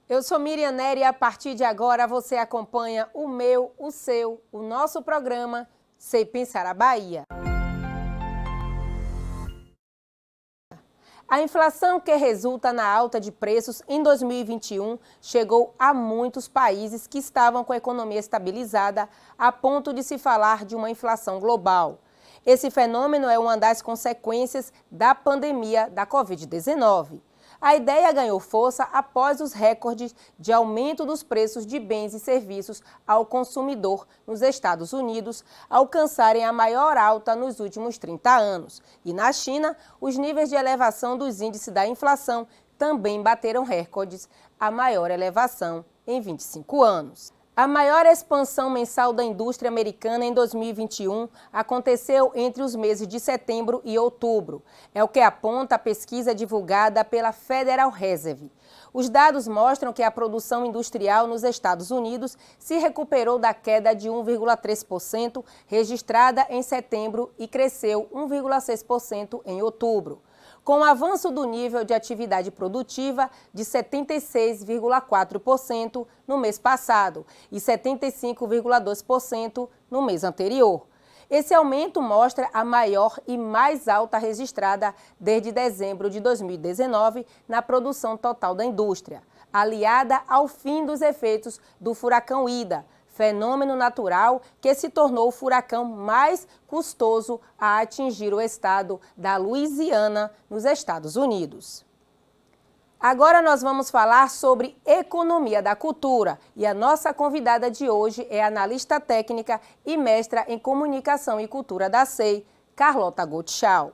Eu sou Miriam Nery e a partir de agora você acompanha o meu, o seu, o nosso programa Sei Pensar a Bahia. A inflação que resulta na alta de preços em 2021 chegou a muitos países que estavam com a economia estabilizada a ponto de se falar de uma inflação global. Esse fenômeno é uma das consequências da pandemia da Covid-19. A ideia ganhou força após os recordes de aumento dos preços de bens e serviços ao consumidor nos Estados Unidos alcançarem a maior alta nos últimos 30 anos. E na China, os níveis de elevação dos índices da inflação também bateram recordes, a maior elevação em 25 anos. A maior expansão mensal da indústria americana em 2021 aconteceu entre os meses de setembro e outubro. É o que aponta a pesquisa divulgada pela Federal Reserve. Os dados mostram que a produção industrial nos Estados Unidos se recuperou da queda de 1,3% registrada em setembro e cresceu 1,6% em outubro. Com o avanço do nível de atividade produtiva de 76,4% no mês passado e 75,2% no mês anterior. Esse aumento mostra a maior e mais alta registrada desde dezembro de 2019 na produção total da indústria, aliada ao fim dos efeitos do furacão Ida, fenômeno natural que se tornou o furacão mais custoso a atingir o estado da Louisiana, nos Estados Unidos. Agora nós vamos falar sobre economia da cultura e a nossa convidada de hoje é analista técnica e mestra em comunicação e cultura da SEI, Carlota Gottschall.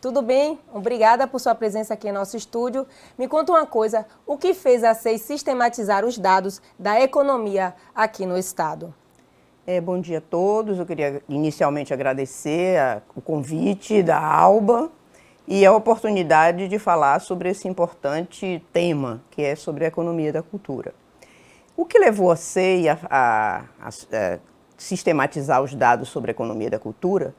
Tudo bem? Obrigada por sua presença aqui em nosso estúdio. Me conta uma coisa, o que fez a SEI sistematizar os dados da economia aqui no estado? Bom dia a todos. Eu queria inicialmente agradecer o convite da ALBA e a oportunidade de falar sobre esse importante tema, que é sobre a economia da cultura. O que levou a SEI a sistematizar os dados sobre a economia da cultura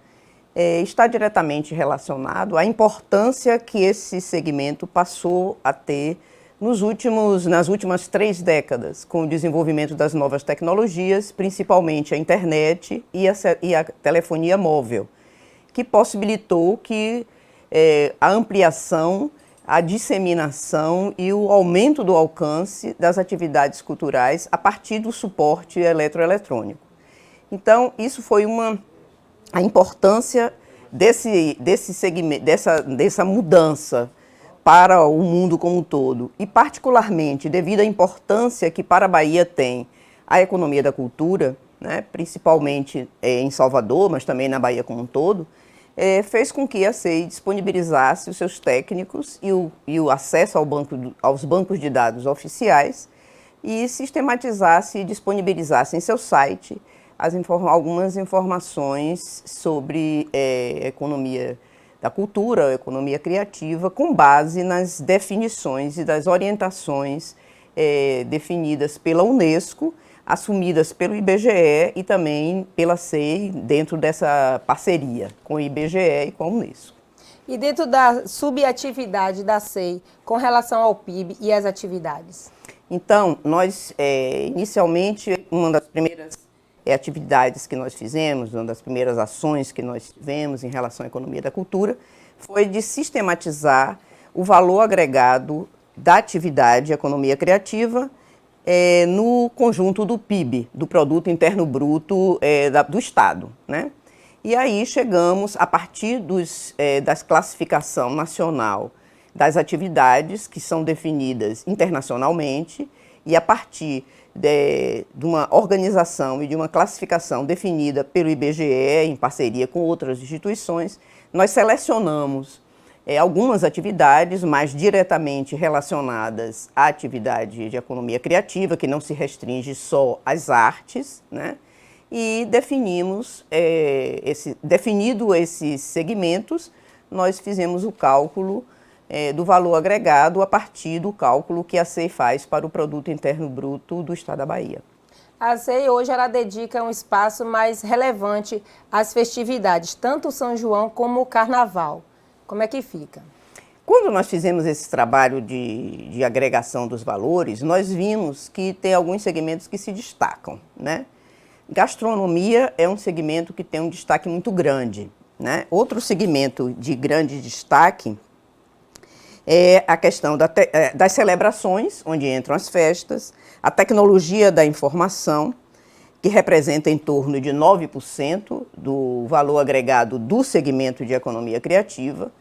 está diretamente relacionado à importância que esse segmento passou a ter nas últimas 3 décadas, com o desenvolvimento das novas tecnologias, principalmente a internet e a telefonia móvel, que possibilitou que a ampliação, a disseminação e o aumento do alcance das atividades culturais a partir do suporte eletroeletrônico. Então, isso foi a importância desse segmento, dessa mudança para o mundo como um todo, e particularmente devido à importância que para a Bahia tem a economia da cultura, né, principalmente em Salvador, mas também na Bahia como um todo, fez com que a SEI disponibilizasse os seus técnicos e o acesso aos bancos de dados oficiais e sistematizasse e disponibilizasse em seu site algumas informações sobre economia da cultura, economia criativa, com base nas definições e das orientações definidas pela Unesco, assumidas pelo IBGE e também pela SEI dentro dessa parceria com o IBGE e com a Unesco. E dentro da subatividade da SEI, com relação ao PIB e às atividades? Então, nós, inicialmente, uma das primeiras atividades que nós fizemos, uma das primeiras ações que nós tivemos em relação à economia da cultura, foi de sistematizar o valor agregado da atividade economia criativa no conjunto do PIB, do Produto Interno Bruto do Estado, né? E aí chegamos, a partir da classificação nacional das atividades que são definidas internacionalmente e a partir de uma organização e de uma classificação definida pelo IBGE em parceria com outras instituições, nós selecionamos algumas atividades mais diretamente relacionadas à atividade de economia criativa, que não se restringe só às artes, né? E definido esses segmentos, nós fizemos o cálculo do valor agregado a partir do cálculo que a SEI faz para o Produto Interno Bruto do Estado da Bahia. A SEI hoje ela dedica um espaço mais relevante às festividades, tanto o São João como o Carnaval. Como é que fica? Quando nós fizemos esse trabalho de agregação dos valores, nós vimos que tem alguns segmentos que se destacam, né? Gastronomia é um segmento que tem um destaque muito grande, né? Outro segmento de grande destaque é a questão das celebrações, onde entram as festas, a tecnologia da informação, que representa em torno de 9% do valor agregado do segmento de economia criativa,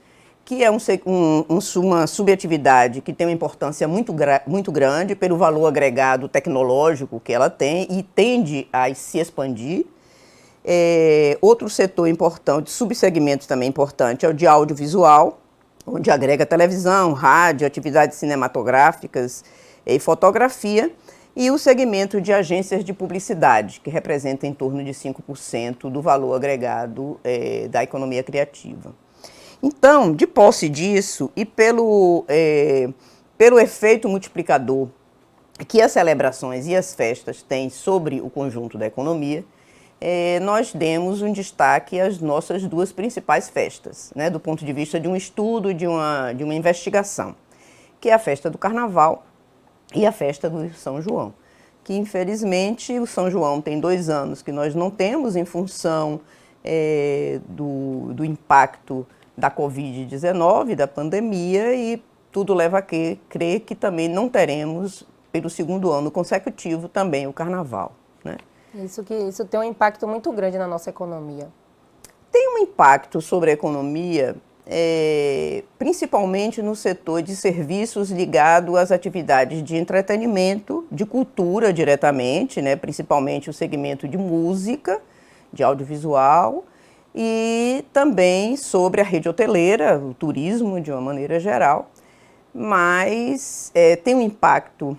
que é uma subatividade que tem uma importância muito grande pelo valor agregado tecnológico que ela tem e tende a se expandir. Outro setor importante, subsegmento também importante, é o de audiovisual, onde agrega televisão, rádio, atividades cinematográficas e fotografia, e o segmento de agências de publicidade, que representa em torno de 5% do valor agregado da economia criativa. Então, de posse disso e pelo efeito multiplicador que as celebrações e as festas têm sobre o conjunto da economia, nós demos um destaque às nossas duas principais festas, né, do ponto de vista de um estudo, de uma investigação, que é a festa do Carnaval e a festa do São João, que infelizmente o São João tem 2 anos que nós não temos em função do impacto da Covid-19, da pandemia, e tudo leva a crer que também não teremos, pelo 2º ano consecutivo, também o Carnaval, né? Isso tem um impacto muito grande na nossa economia. Tem um impacto sobre a economia, principalmente no setor de serviços ligado às atividades de entretenimento, de cultura diretamente, né? Principalmente o segmento de música, de audiovisual, e também sobre a rede hoteleira, o turismo de uma maneira geral, mas tem um impacto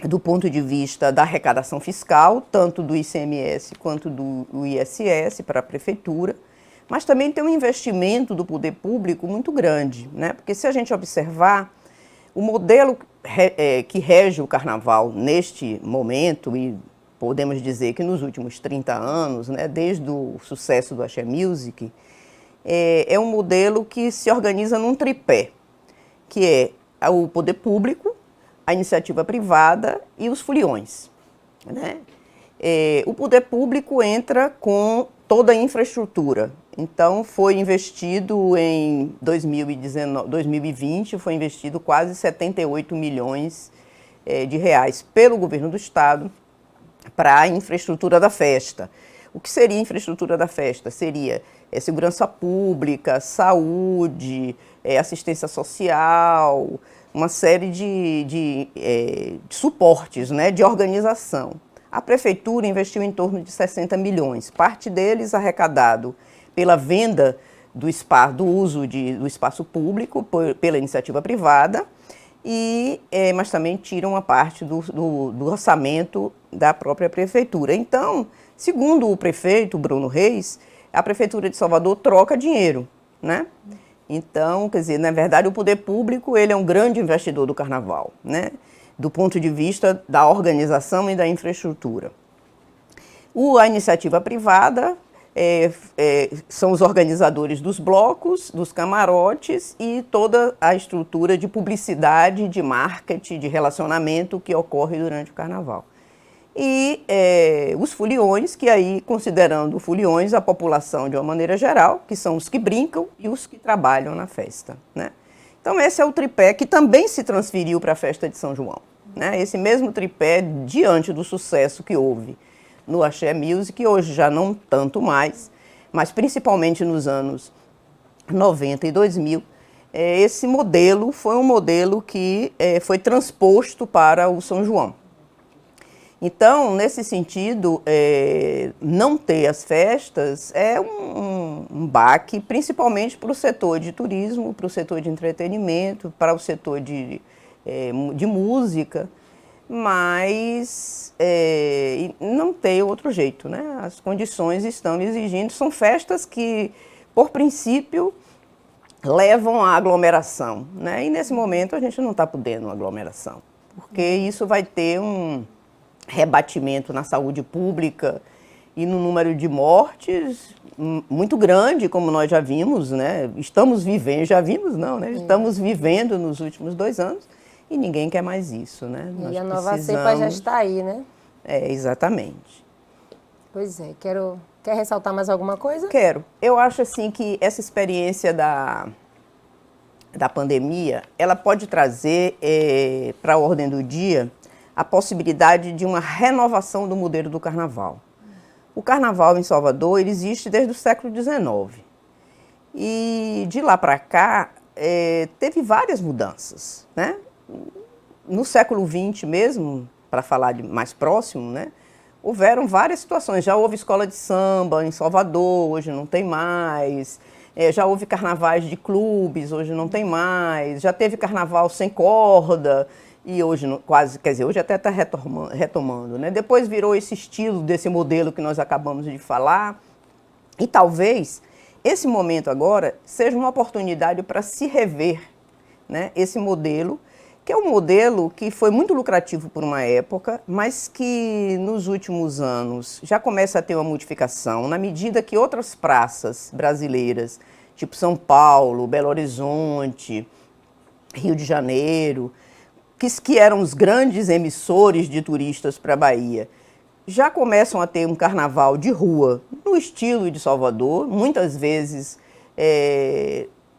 do ponto de vista da arrecadação fiscal, tanto do ICMS quanto do ISS para a prefeitura, mas também tem um investimento do poder público muito grande, né? Porque se a gente observar, o modelo que rege o Carnaval neste momento, e podemos dizer que nos últimos 30 anos, né, desde o sucesso do Axé Music, é um modelo que se organiza num tripé, que é o poder público, a iniciativa privada e os foliões, né? O poder público entra com toda a infraestrutura. Então, foi investido em 2020, foi investido quase 78 milhões de reais pelo governo do estado para a infraestrutura da festa. O que seria a infraestrutura da festa? Seria segurança pública, saúde, assistência social, uma série de suportes, né, de organização. A prefeitura investiu em torno de 60 milhões, parte deles arrecadado pela venda do uso do espaço público pela iniciativa privada, mas também tiram uma parte do orçamento da própria prefeitura. Então, segundo o prefeito Bruno Reis, a prefeitura de Salvador troca dinheiro, né? Então, quer dizer, na verdade, o poder público ele é um grande investidor do Carnaval, né? Do ponto de vista da organização e da infraestrutura. A iniciativa privada são os organizadores dos blocos, dos camarotes e toda a estrutura de publicidade, de marketing, de relacionamento que ocorre durante o Carnaval. E os foliões, que aí, considerando foliões, a população de uma maneira geral, que são os que brincam e os que trabalham na festa, né? Então, esse é o tripé que também se transferiu para a festa de São João, né? Esse mesmo tripé, diante do sucesso que houve no Axé Music, hoje já não tanto mais, mas principalmente nos anos 90 e 2000, esse modelo foi um modelo que foi transposto para o São João. Então, nesse sentido, não ter as festas é um baque, principalmente para o setor de turismo, para o setor de entretenimento, para o setor de música, mas não tem outro jeito, né? As condições estão exigindo, são festas que, por princípio, levam à aglomeração, né? E nesse momento a gente não está podendo aglomeração, porque isso vai ter um rebatimento na saúde pública e no número de mortes muito grande, como nós já vimos, né? Estamos vivendo, já vimos não, né? Estamos vivendo nos últimos 2 anos e ninguém quer mais isso, né? E a nova cepa já está aí, né? Exatamente. Pois é, quer ressaltar mais alguma coisa? Quero. Eu acho assim que essa experiência da pandemia, ela pode trazer para a ordem do dia a possibilidade de uma renovação do modelo do carnaval. O carnaval em Salvador ele existe desde o século XIX. E de lá para cá, teve várias mudanças, né? No século XX mesmo, para falar de mais próximo, né? Houveram várias situações. Já houve escola de samba em Salvador, hoje não tem mais. Já houve carnavais de clubes, hoje não tem mais. Já teve carnaval sem corda e hoje quase, quer dizer, hoje até está retomando, né? Depois virou esse estilo desse modelo que nós acabamos de falar. E talvez esse momento agora seja uma oportunidade para se rever, né? Esse modelo, que é um modelo que foi muito lucrativo por uma época, mas que nos últimos anos já começa a ter uma modificação, na medida que outras praças brasileiras, tipo São Paulo, Belo Horizonte, Rio de Janeiro, que eram os grandes emissores de turistas para a Bahia, já começam a ter um carnaval de rua, no estilo de Salvador, muitas vezes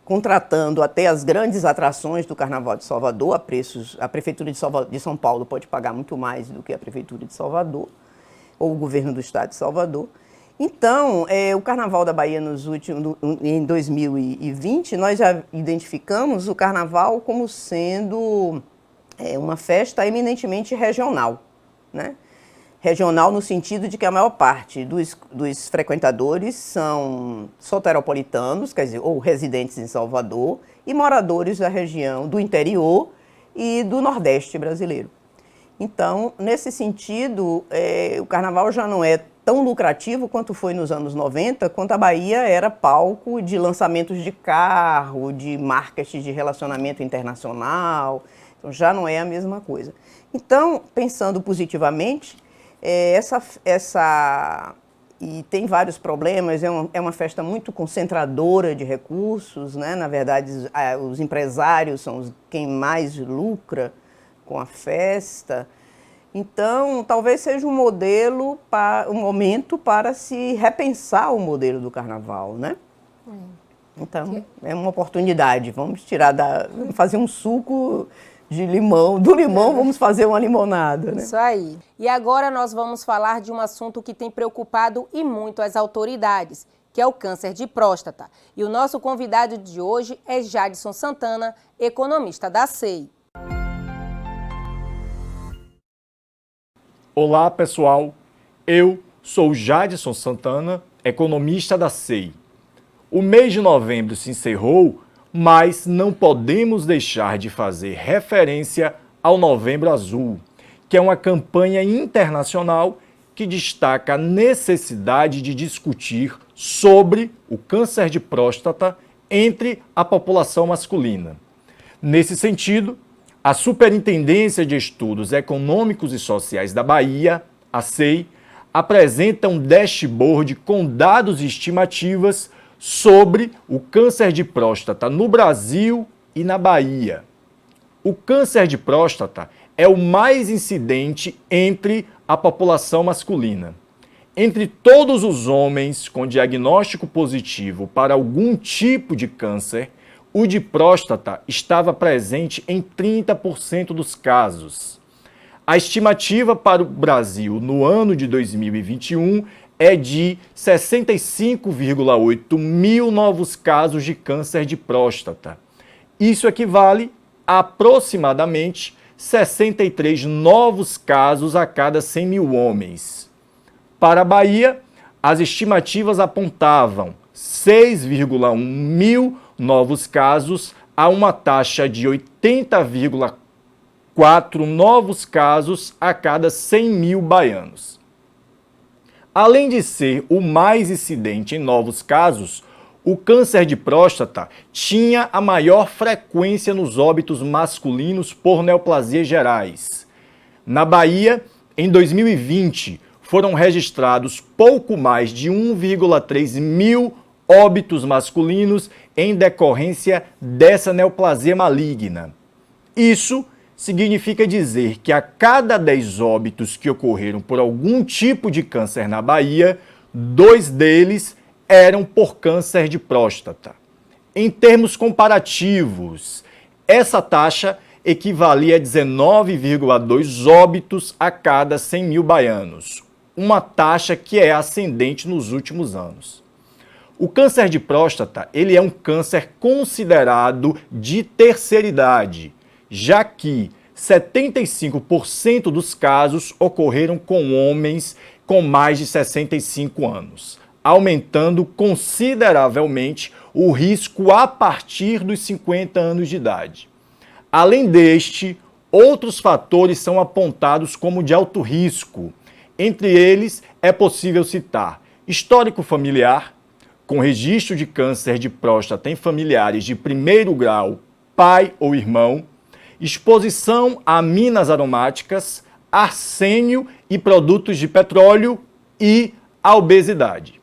contratando até as grandes atrações do Carnaval de Salvador, a preços. A Prefeitura de São Paulo pode pagar muito mais do que a Prefeitura de Salvador, ou o Governo do Estado de Salvador. Então, o Carnaval da Bahia em 2020, nós já identificamos o Carnaval como sendo uma festa eminentemente regional, né? Regional no sentido de que a maior parte dos frequentadores são soteropolitanos, quer dizer, ou residentes em Salvador, e moradores da região do interior e do Nordeste brasileiro. Então, nesse sentido, o carnaval já não é tão lucrativo quanto foi nos anos 90, quando a Bahia era palco de lançamentos de carro, de marketing de relacionamento internacional, então já não é a mesma coisa. Então, pensando positivamente, e tem vários problemas, é uma festa muito concentradora de recursos, né? Na verdade, os empresários são quem mais lucra com a festa. Então, talvez seja um momento para se repensar o modelo do carnaval, né? Então, é uma oportunidade. Vamos fazer um suco de limão. Do limão, vamos fazer uma limonada, né? Isso aí. E agora nós vamos falar de um assunto que tem preocupado e muito as autoridades, que é o câncer de próstata. E o nosso convidado de hoje é Jadson Santana, economista da SEI. Olá, pessoal. Eu sou Jadson Santana, economista da SEI. O mês de novembro se encerrou, mas não podemos deixar de fazer referência ao Novembro Azul, que é uma campanha internacional que destaca a necessidade de discutir sobre o câncer de próstata entre a população masculina. Nesse sentido, a Superintendência de Estudos Econômicos e Sociais da Bahia, a SEI, apresenta um dashboard com dados e estimativas sobre o câncer de próstata no Brasil e na Bahia. O câncer de próstata é o mais incidente entre a população masculina. Entre todos os homens com diagnóstico positivo para algum tipo de câncer, o de próstata estava presente em 30% dos casos. A estimativa para o Brasil no ano de 2021 é de 65,8 mil novos casos de câncer de próstata. Isso equivale a aproximadamente 63 novos casos a cada 100 mil homens. Para a Bahia, as estimativas apontavam 6,1 mil novos casos a uma taxa de 80,4 novos casos a cada 100 mil baianos. Além de ser o mais incidente em novos casos, o câncer de próstata tinha a maior frequência nos óbitos masculinos por neoplasias gerais. Na Bahia, em 2020, foram registrados pouco mais de 1,3 mil óbitos masculinos em decorrência dessa neoplasia maligna. Isso significa dizer que a cada 10 óbitos que ocorreram por algum tipo de câncer na Bahia, 2 deles eram por câncer de próstata. Em termos comparativos, essa taxa equivalia a 19,2 óbitos a cada 100 mil baianos, uma taxa que é ascendente nos últimos anos. O câncer de próstata, ele é um câncer considerado de terceira idade, já que 75% dos casos ocorreram com homens com mais de 65 anos, aumentando consideravelmente o risco a partir dos 50 anos de idade. Além deste, outros fatores são apontados como de alto risco. Entre eles, é possível citar histórico familiar, com registro de câncer de próstata em familiares de primeiro grau, pai ou irmão, exposição a aminas aromáticas, arsênio e produtos de petróleo e a obesidade.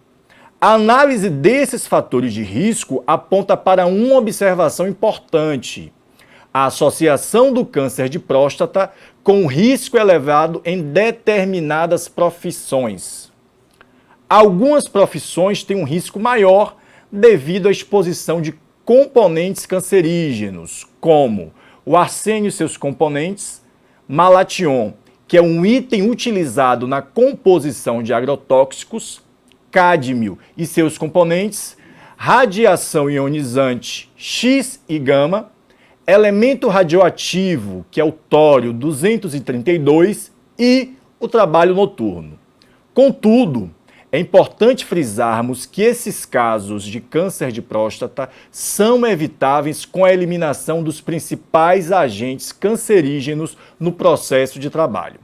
A análise desses fatores de risco aponta para uma observação importante: a associação do câncer de próstata com risco elevado em determinadas profissões. Algumas profissões têm um risco maior devido à exposição de componentes cancerígenos, como o arsênio e seus componentes, malation, que é um item utilizado na composição de agrotóxicos, cádmio e seus componentes, radiação ionizante X e gama, elemento radioativo, que é o tório 232, e o trabalho noturno. Contudo, é importante frisarmos que esses casos de câncer de próstata são evitáveis com a eliminação dos principais agentes cancerígenos no processo de trabalho.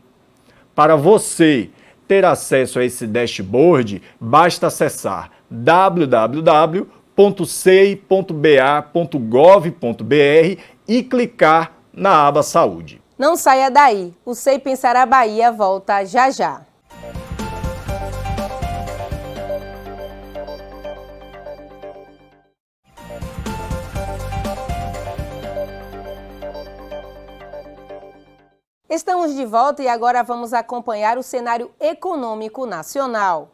Para você ter acesso a esse dashboard, basta acessar www.sei.ba.gov.br e clicar na aba Saúde. Não saia daí, o Sei Pensar a Bahia volta já já. Estamos de volta e agora vamos acompanhar o cenário econômico nacional.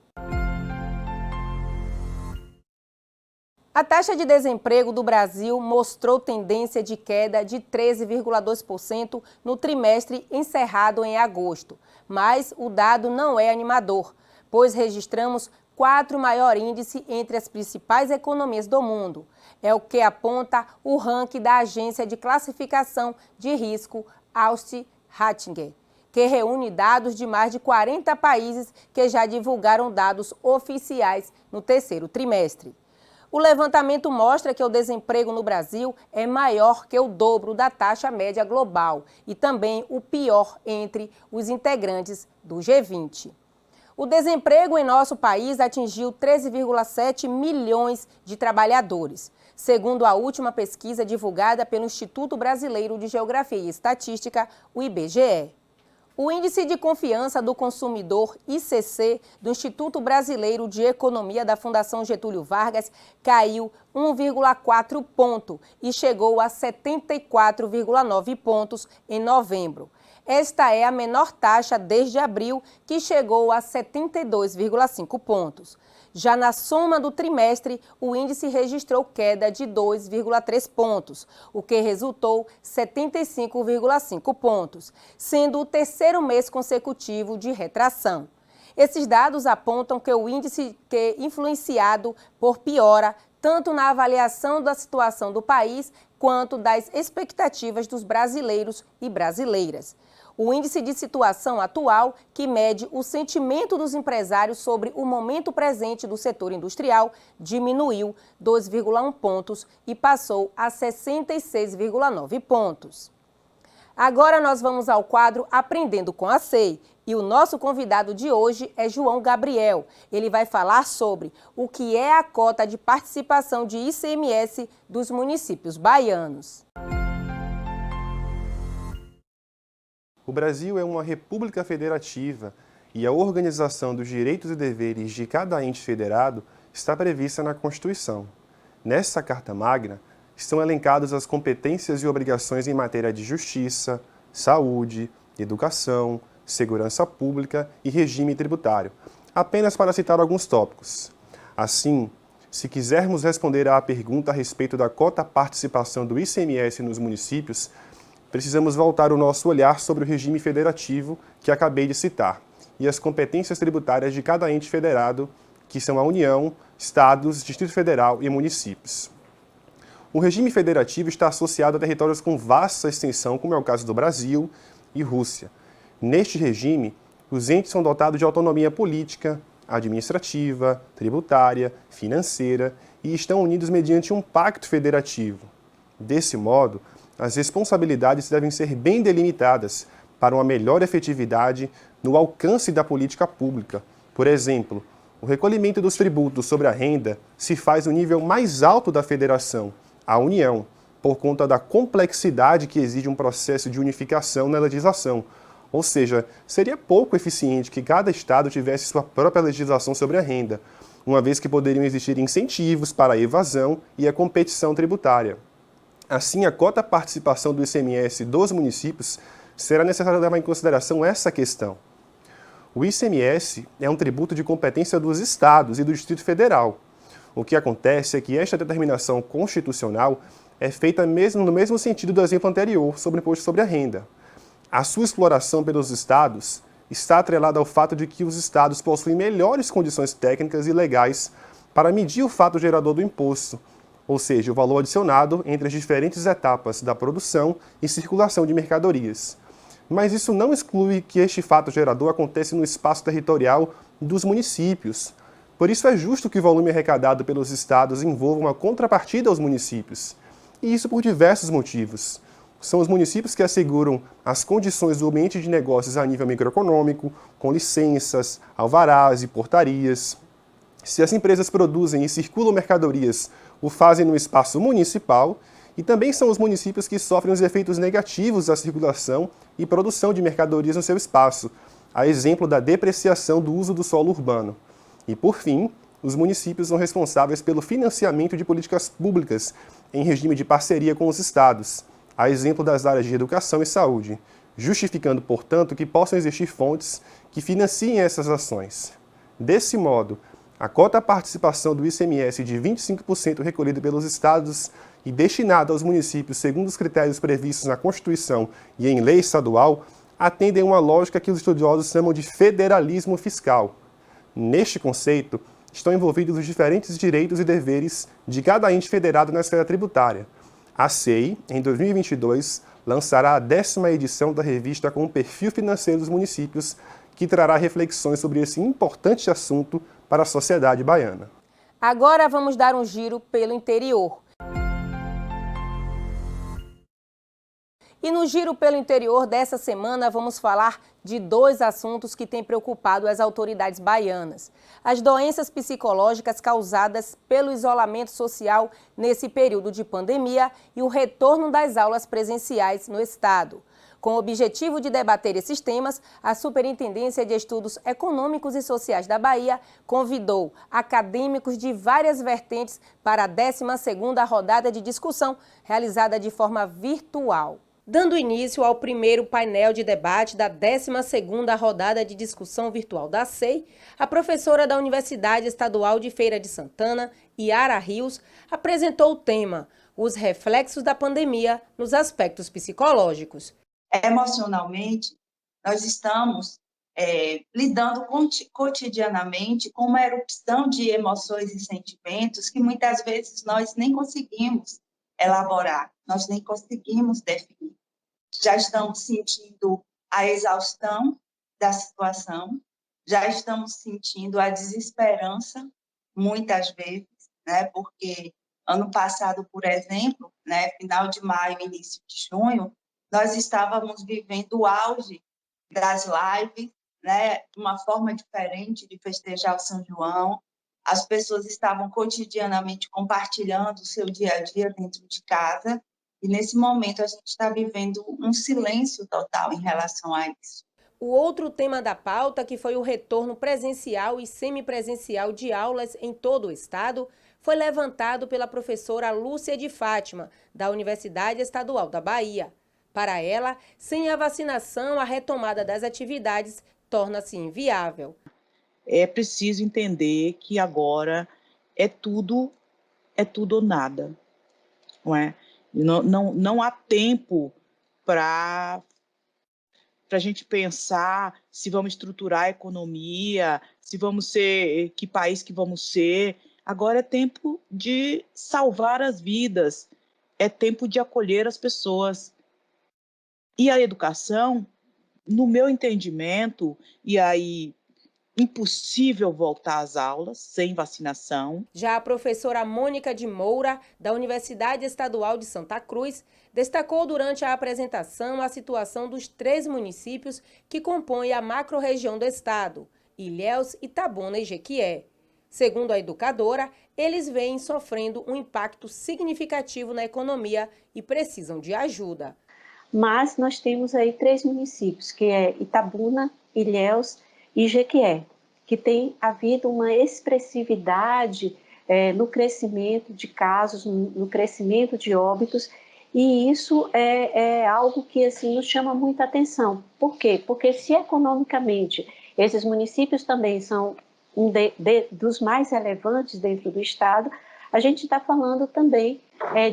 A taxa de desemprego do Brasil mostrou tendência de queda de 13,2% no trimestre encerrado em agosto. Mas o dado não é animador, pois registramos 4º maior índice entre as principais economias do mundo. É o que aponta o ranking da agência de classificação de risco Austin Rattinger, que reúne dados de mais de 40 países que já divulgaram dados oficiais no terceiro trimestre. O levantamento mostra que o desemprego no Brasil é maior que o dobro da taxa média global e também o pior entre os integrantes do G20. O desemprego em nosso país atingiu 13,7 milhões de trabalhadores, segundo a última pesquisa divulgada pelo Instituto Brasileiro de Geografia e Estatística, o IBGE. O Índice de Confiança do Consumidor, ICC, do Instituto Brasileiro de Economia da Fundação Getúlio Vargas, caiu 1,4 ponto e chegou a 74,9 pontos em novembro. Esta é a menor taxa desde abril, que chegou a 72,5 pontos. Já na soma do trimestre, o índice registrou queda de 2,3 pontos, o que resultou 75,5 pontos, sendo o terceiro mês consecutivo de retração. Esses dados apontam que o índice influenciado por piora tanto na avaliação da situação do país quanto das expectativas dos brasileiros e brasileiras. O índice de situação atual, que mede o sentimento dos empresários sobre o momento presente do setor industrial, diminuiu 2,1 pontos e passou a 66,9 pontos. Agora nós vamos ao quadro Aprendendo com a SEI. E o nosso convidado de hoje é João Gabriel. Ele vai falar sobre o que é a cota de participação de ICMS dos municípios baianos. O Brasil é uma república federativa e a organização dos direitos e deveres de cada ente federado está prevista na Constituição. Nessa Carta Magna, estão elencadas as competências e obrigações em matéria de justiça, saúde, educação, segurança pública e regime tributário, apenas para citar alguns tópicos. Assim, se quisermos responder à pergunta a respeito da cota participação do ICMS nos municípios, precisamos voltar o nosso olhar sobre o regime federativo que acabei de citar e as competências tributárias de cada ente federado, que são a União, Estados, Distrito Federal e municípios. O regime federativo está associado a territórios com vasta extensão, como é o caso do Brasil e Rússia. Neste regime, os entes são dotados de autonomia política, administrativa, tributária, financeira e estão unidos mediante um pacto federativo. Desse modo, as responsabilidades devem ser bem delimitadas para uma melhor efetividade no alcance da política pública. Por exemplo, o recolhimento dos tributos sobre a renda se faz no nível mais alto da federação, a União, por conta da complexidade que exige um processo de unificação na legislação. Ou seja, seria pouco eficiente que cada estado tivesse sua própria legislação sobre a renda, uma vez que poderiam existir incentivos para a evasão e a competição tributária. Assim, a cota participação do ICMS dos municípios será necessário levar em consideração essa questão. O ICMS é um tributo de competência dos estados e do Distrito Federal. O que acontece é que esta determinação constitucional é feita no mesmo sentido do exemplo anterior sobre o imposto sobre a renda. A sua exploração pelos estados está atrelada ao fato de que os estados possuem melhores condições técnicas e legais para medir o fato gerador do imposto, ou seja, o valor adicionado entre as diferentes etapas da produção e circulação de mercadorias. Mas isso não exclui que este fato gerador acontece no espaço territorial dos municípios. Por isso é justo que o volume arrecadado pelos estados envolva uma contrapartida aos municípios. E isso por diversos motivos. São os municípios que asseguram as condições do ambiente de negócios a nível microeconômico, com licenças, alvarás e portarias. Se as empresas produzem e circulam mercadorias, o fazem no espaço municipal, e também são os municípios que sofrem os efeitos negativos da circulação e produção de mercadorias no seu espaço, a exemplo da depreciação do uso do solo urbano. E, por fim, os municípios são responsáveis pelo financiamento de políticas públicas em regime de parceria com os estados, a exemplo das áreas de educação e saúde, justificando, portanto, que possam existir fontes que financiem essas ações. Desse modo, a cota participação do ICMS de 25% recolhida pelos estados e destinada aos municípios segundo os critérios previstos na Constituição e em lei estadual, atendem a uma lógica que os estudiosos chamam de federalismo fiscal. Neste conceito, estão envolvidos os diferentes direitos e deveres de cada ente federado na esfera tributária. A SEI, em 2022, lançará a 10ª edição da revista com o perfil financeiro dos municípios, que trará reflexões sobre esse importante assunto para a sociedade baiana. Agora vamos dar um giro pelo interior. E no Giro pelo Interior dessa semana vamos falar de dois assuntos que têm preocupado as autoridades baianas: as doenças psicológicas causadas pelo isolamento social nesse período de pandemia e o retorno das aulas presenciais no estado. Com o objetivo de debater esses temas, a Superintendência de Estudos Econômicos e Sociais da Bahia convidou acadêmicos de várias vertentes para a 12ª rodada de discussão, realizada de forma virtual. Dando início ao primeiro painel de debate da 12ª rodada de discussão virtual da SEI, a professora da Universidade Estadual de Feira de Santana, Yara Rios, apresentou o tema: os reflexos da pandemia nos aspectos psicológicos. Emocionalmente, nós estamos lidando cotidianamente com uma erupção de emoções e sentimentos que muitas vezes nós nem conseguimos elaborar, nós nem conseguimos definir. Já estamos sentindo a exaustão da situação, já estamos sentindo a desesperança, muitas vezes, né? Porque ano passado, por exemplo, né, final de maio, início de junho, nós estávamos vivendo o auge das lives, né? Uma forma diferente de festejar o São João. As pessoas estavam cotidianamente compartilhando o seu dia a dia dentro de casa, e nesse momento a gente está vivendo um silêncio total em relação a isso. O outro tema da pauta, que foi o retorno presencial e semipresencial de aulas em todo o estado, foi levantado pela professora Lúcia de Fátima, da Universidade Estadual da Bahia. Para ela, sem a vacinação, a retomada das atividades torna-se inviável. É preciso entender que agora é tudo ou nada, não é? Não há tempo para a gente pensar se vamos estruturar a economia, se vamos ser, que país que vamos ser. Agora é tempo de salvar as vidas, é tempo de acolher as pessoas. E a educação, no meu entendimento, e aí impossível voltar às aulas sem vacinação. Já a professora Mônica de Moura, da Universidade Estadual de Santa Cruz, destacou durante a apresentação a situação dos 3 municípios que compõem a macro-região do estado, Ilhéus, Itabuna e Jequié. Segundo a educadora, eles vêm sofrendo um impacto significativo na economia e precisam de ajuda. Mas nós temos aí 3 municípios, que é Itabuna, Ilhéus e Jequié, que tem havido uma expressividade no crescimento de casos, no crescimento de óbitos, e isso é algo que assim, nos chama muita atenção. Por quê? Porque se economicamente esses municípios também são dos mais relevantes dentro do estado, a gente está falando também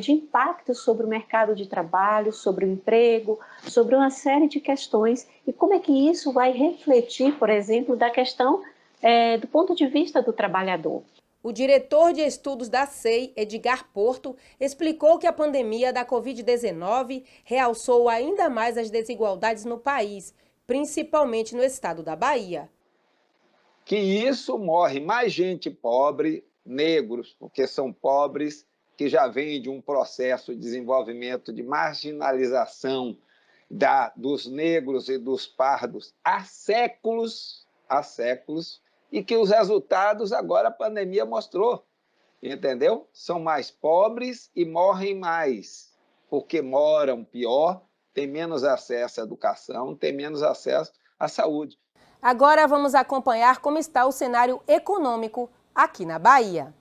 de impactos sobre o mercado de trabalho, sobre o emprego, sobre uma série de questões, e como é que isso vai refletir, por exemplo, da questão do ponto de vista do trabalhador. O diretor de estudos da SEI, Edgar Porto, explicou que a pandemia da Covid-19 realçou ainda mais as desigualdades no país, principalmente no estado da Bahia. Que isso morre mais gente pobre, negros, porque são pobres, que já vêm de um processo de desenvolvimento de marginalização dos negros e dos pardos há séculos, e que os resultados agora a pandemia mostrou, entendeu? São mais pobres e morrem mais, porque moram pior, têm menos acesso à educação, têm menos acesso à saúde. Agora vamos acompanhar como está o cenário econômico aqui na Bahia.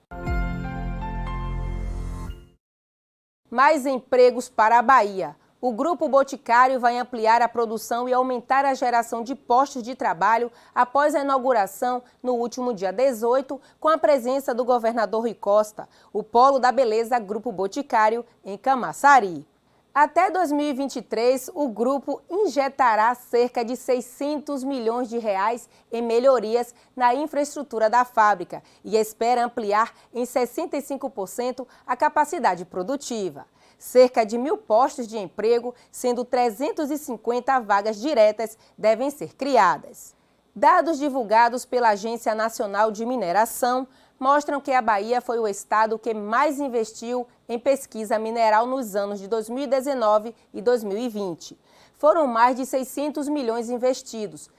Mais empregos para a Bahia. O Grupo Boticário vai ampliar a produção e aumentar a geração de postos de trabalho após a inauguração, no último dia 18, com a presença do governador Rui Costa, o Polo da Beleza Grupo Boticário, em Camaçari. Até 2023, o grupo injetará cerca de 600 milhões de reais em melhorias na infraestrutura da fábrica e espera ampliar em 65% a capacidade produtiva. Cerca de 1.000 postos de emprego, sendo 350 vagas diretas, devem ser criadas. Dados divulgados pela Agência Nacional de Mineração mostram que a Bahia foi o estado que mais investiu em pesquisa mineral nos anos de 2019 e 2020. Foram mais de 600 milhões investidos,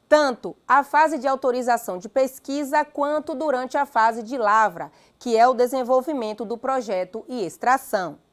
tanto a fase de autorização de pesquisa quanto durante a fase de lavra, que é o desenvolvimento do projeto e extração.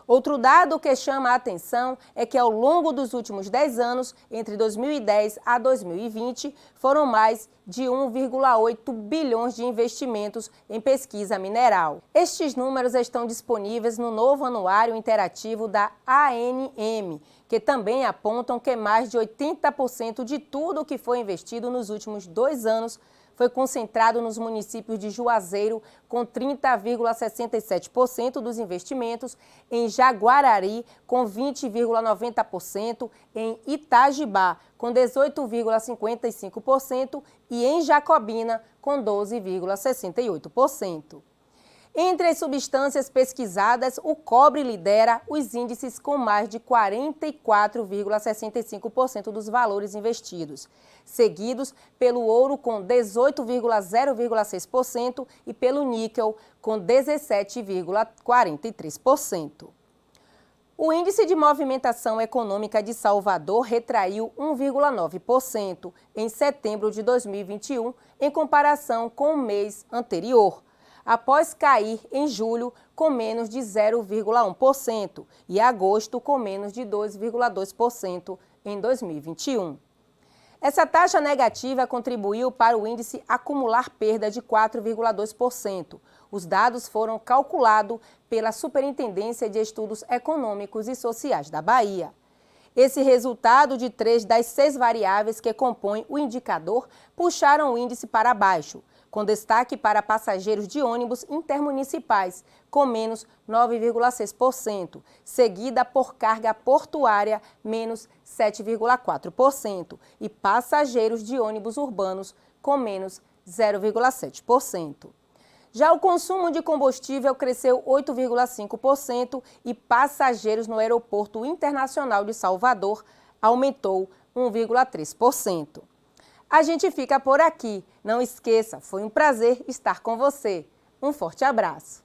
Outro dado que chama a atenção é que ao longo dos últimos 10 anos, entre 2010 a 2020, foram mais de 1,8 bilhões de investimentos em pesquisa mineral. Estes números estão disponíveis no novo anuário interativo da ANM, que também apontam que mais de 80% de tudo o que foi investido nos últimos 2 anos foi concentrado nos municípios de Juazeiro, com 30,67% dos investimentos, em Jaguarari, com 20,90%, em Itajibá, com 18,55% e em Jacobina, com 12,68%. Entre as substâncias pesquisadas, o cobre lidera os índices com mais de 44,65% dos valores investidos, seguidos pelo ouro com 18,06% e pelo níquel com 17,43%. O índice de movimentação econômica de Salvador retraiu 1,9% em setembro de 2021, em comparação com o mês anterior, após cair em julho com menos de 0,1% e agosto com menos de 2,2% em 2021. Essa taxa negativa contribuiu para o índice acumular perda de 4,2%. Os dados foram calculados pela Superintendência de Estudos Econômicos e Sociais da Bahia. Esse resultado de 3 das 6 variáveis que compõem o indicador puxaram o índice para baixo, com destaque para passageiros de ônibus intermunicipais, com menos 9,6%, seguida por carga portuária, menos 7,4%, e passageiros de ônibus urbanos, com menos 0,7%. Já o consumo de combustível cresceu 8,5% e passageiros no Aeroporto Internacional de Salvador aumentou 1,3%. A gente fica por aqui. Não esqueça, foi um prazer estar com você. Um forte abraço.